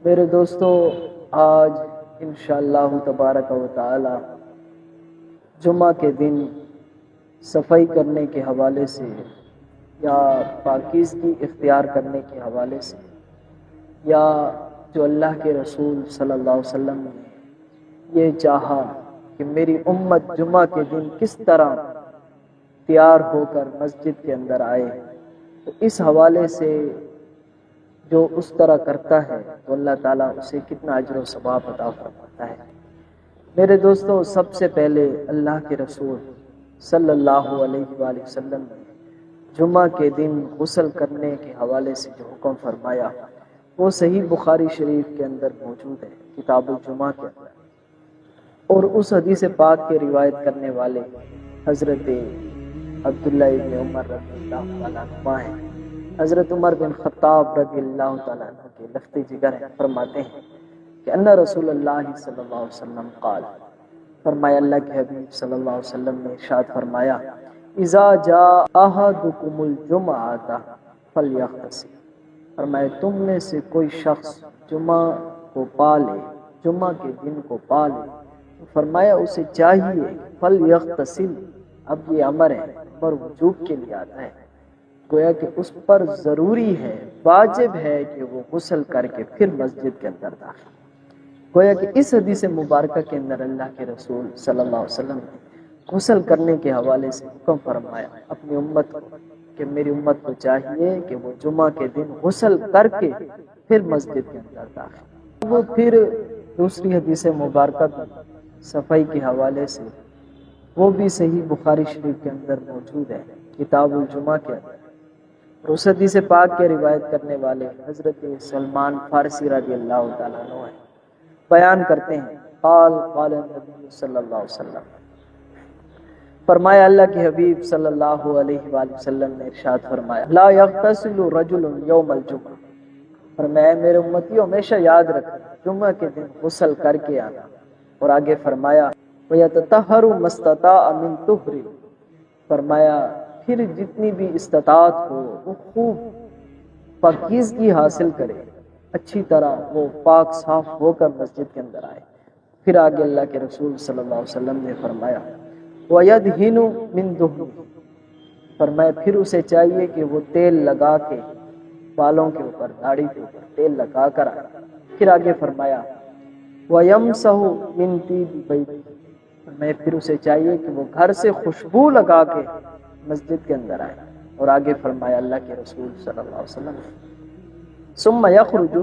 میرے دوستو، آج انشاءاللہ تبارک و تعالی جمعہ کے دن صفائی کرنے کے حوالے سے یا پاکیزگی اختیار کرنے کے حوالے سے یا جو اللہ کے رسول صلی اللہ علیہ وسلم نے یہ چاہا کہ میری امت جمعہ کے دن کس طرح تیار ہو کر مسجد کے اندر آئے، تو اس حوالے سے جو اس طرح کرتا ہے تو اللہ تعالیٰ اسے کتنا اجر و ثواب عطا فرماتا ہے۔ میرے دوستو، سب سے پہلے اللہ کے رسول صلی اللہ علیہ وآلہ وسلم نے جمعہ کے دن غسل کرنے کے حوالے سے جو حکم فرمایا وہ صحیح بخاری شریف کے اندر موجود ہے، کتاب الجمعہ کے اندر، اور اس حدیث پاک کے روایت کرنے والے حضرت عبداللہ ابن عمر رضی اللہ تعالیٰ عنہ ہیں۔ حضرت عمر بن خطاب رضی اللہ تعالیٰ عنہ کے لخت جگر ہیں، فرماتے ہیں کہ ان رسول اللہ صلی اللہ علیہ وسلم قال، فرمایا اللہ کے حبیب صلی اللہ علیہ وسلم نے ارشاد فرمایا، اذا جاء احدکم الجمعۃ فلیغتسل، فرمایا تم میں سے کوئی شخص جمعہ کو پا لے، جمعہ کے دن کو پا لے، فرمایا اسے چاہیے فلیغتسل، اب یہ امر ہے، امر وجوب کے لیے آتا ہے، گویا کہ اس پر ضروری ہے، واجب ہے کہ وہ غسل کر کے پھر مسجد کے اندر داخل۔ گویا کہ اس حدیث مبارکہ کے اندر اللہ کے رسول صلی اللہ علیہ وسلم نے غسل کرنے کے حوالے سے حکم فرمایا اپنی امت کو کہ میری امت کو چاہیے کہ وہ جمعہ کے دن غسل کر کے پھر مسجد کے اندر داخل۔ وہ پھر دوسری حدیث مبارکہ صفائی کے حوالے سے وہ بھی صحیح بخاری شریف کے اندر موجود ہے، کتاب الجمعہ کے اندر، اور اس حدیث پاک کے روایت کرنے والے حضرت سلمان فارسی رضی اللہ تعالیٰ عنہ ہیں، بیان کرتے ہیں قال قال النبی صلی اللہ علیہ وسلم، فرمایا اللہ کے حبیب صلی اللہ علیہ وآلہ وسلم نے ارشاد فرمایا، لا یغتسل رجل یوم الجمعہ، فرمایا میرے امتیوں ہمیشہ یاد رکھنا جمعہ کے دن غسل کر کے آنا، اور آگے فرمایا وَيَتَطَهَّرُ مَا اسْتَطَاعَ مِن طُهْرٍ، فرمایا پھر جتنی بھی استطاعت ہو وہ خوب پاکیزگی حاصل کرے، اچھی طرح وہ پاک صاف ہو کر مسجد کے اندر آئے۔ پھر آگے اللہ کے رسول صلی اللہ علیہ وسلم نے فرمایا وَيَدْهِنُ مِن دُهْنٍ، فرمایا پھر اسے چاہیے کہ وہ تیل لگا کے بالوں کے اوپر، داڑھی کے اوپر تیل لگا کر آئے۔ پھر آگے فرمایا وَيَمْسَحُ مِن طِيبِ بَيْتِهِ، فرمایا پھر اسے چاہیے کہ وہ گھر سے خوشبو لگا کے مسجد کے اندر آئے، اور آگے فرمایا اللہ کے رسول صلی اللہ علیہ وسلم ثم یخرج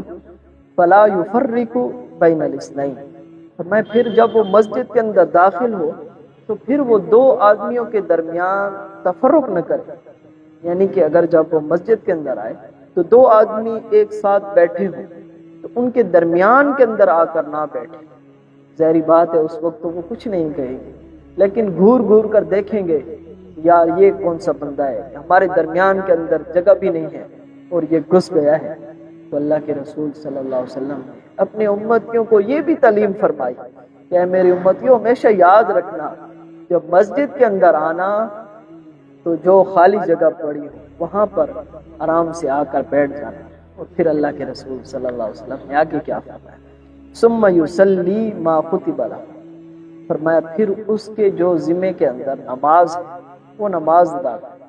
فلا یفرق بین الاثنین، فرمایا پھر جب وہ مسجد کے اندر داخل ہو تو پھر وہ دو آدمیوں کے درمیان تفرق نہ کرے، یعنی کہ اگر جب وہ مسجد کے اندر آئے تو دو آدمی ایک ساتھ بیٹھے ہوں تو ان کے درمیان کے اندر آ کر نہ بیٹھے، ظاہری بات ہے اس وقت تو وہ کچھ نہیں کہیں گے، لیکن گھور گھور کر دیکھیں گے یار یہ کون سا بندہ ہے، ہمارے درمیان کے اندر جگہ بھی نہیں ہے اور یہ گھس گیا ہے۔ تو اللہ کے رسول صلی اللہ علیہ وسلم نے اپنے امتیوں کو یہ بھی تعلیم فرمائی کہ اے میری امتیوں ہمیشہ یاد رکھنا جب مسجد کے اندر آنا تو جو خالی جگہ پڑی ہو وہاں پر آرام سے آ کر بیٹھ جانا۔ اور پھر اللہ کے رسول صلی اللہ علیہ وسلم نے آگے کیا فرمایا، ثم یصلی ما کتب لہ، فرمایا پھر اس کے جو ذمے کے اندر نماز ہے وہ نماز ادا کرے،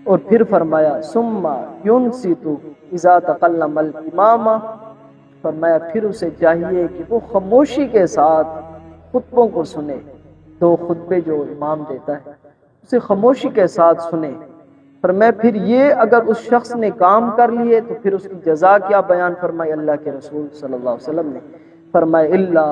اور پھر فرمایا ثم ینصت اذا تکلم الامام، فرمایا پھر اسے چاہیے کہ وہ خاموشی کے ساتھ خطبوں کو سنے، دو خطبے جو امام دیتا ہے اسے خاموشی کے ساتھ سنے، فرمایا پھر یہ اگر اس شخص نے کام کر لیے تو پھر اس کی جزا کیا بیان فرمائی اللہ کے رسول صلی اللہ علیہ وسلم نے، فرمایا الا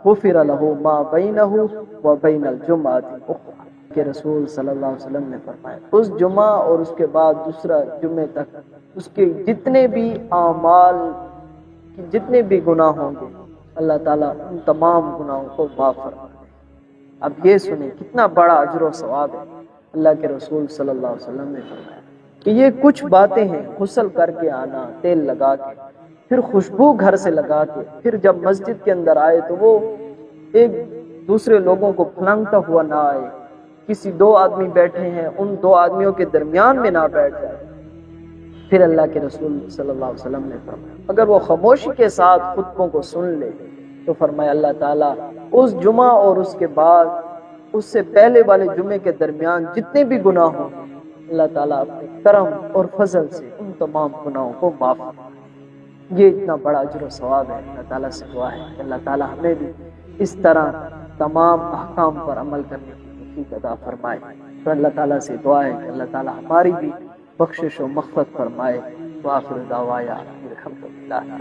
غفر له ما بینه وبین الجمعۃ الاخرى، کہ رسول صلی اللہ علیہ وسلم نے فرمایا اس جمعہ اور اس کے بعد دوسرا جمعے تک اس کے جتنے بھی اعمال کی جتنے بھی گناہ ہوں گے اللہ تعالیٰ ان تمام گناہوں کو معاف فرما دے۔ اب یہ سنیں کتنا بڑا اجر و ثواب ہے، اللہ کے رسول صلی اللہ علیہ وسلم نے فرمایا کہ یہ کچھ باتیں ہیں، غسل کر کے آنا، تیل لگا کے، پھر خوشبو گھر سے لگا کے، پھر جب مسجد کے اندر آئے تو وہ ایک دوسرے لوگوں کو پھلانگتا ہوا نہ آئے، کسی دو آدمی بیٹھے ہیں ان دو آدمیوں کے درمیان میں نہ بیٹھ جائے، پھر اللہ کے رسول صلی اللہ علیہ وسلم نے فرمایا اگر وہ خاموشی کے ساتھ خطبوں کو سن لے تو فرمایا اللہ تعالیٰ اس جمعہ اور اس کے بعد اس سے پہلے والے جمعے کے درمیان جتنے بھی گناہ ہوں اللہ تعالیٰ اپنے کرم اور فضل سے ان تمام گناہوں کو معاف کرے۔ یہ اتنا بڑا اجر و ثواب ہے۔ اللہ تعالیٰ سے دعا ہے کہ اللہ تعالیٰ ہمیں بھی اس طرح تمام احکام پر عمل کرنے کی توفیق عطا فرمائے۔ تو اللہ تعالیٰ سے دعا ہے کہ اللہ تعالیٰ ہماری بھی بخشش و مغفرت فرمائے۔ وآخر دعوانا الحمدللہ۔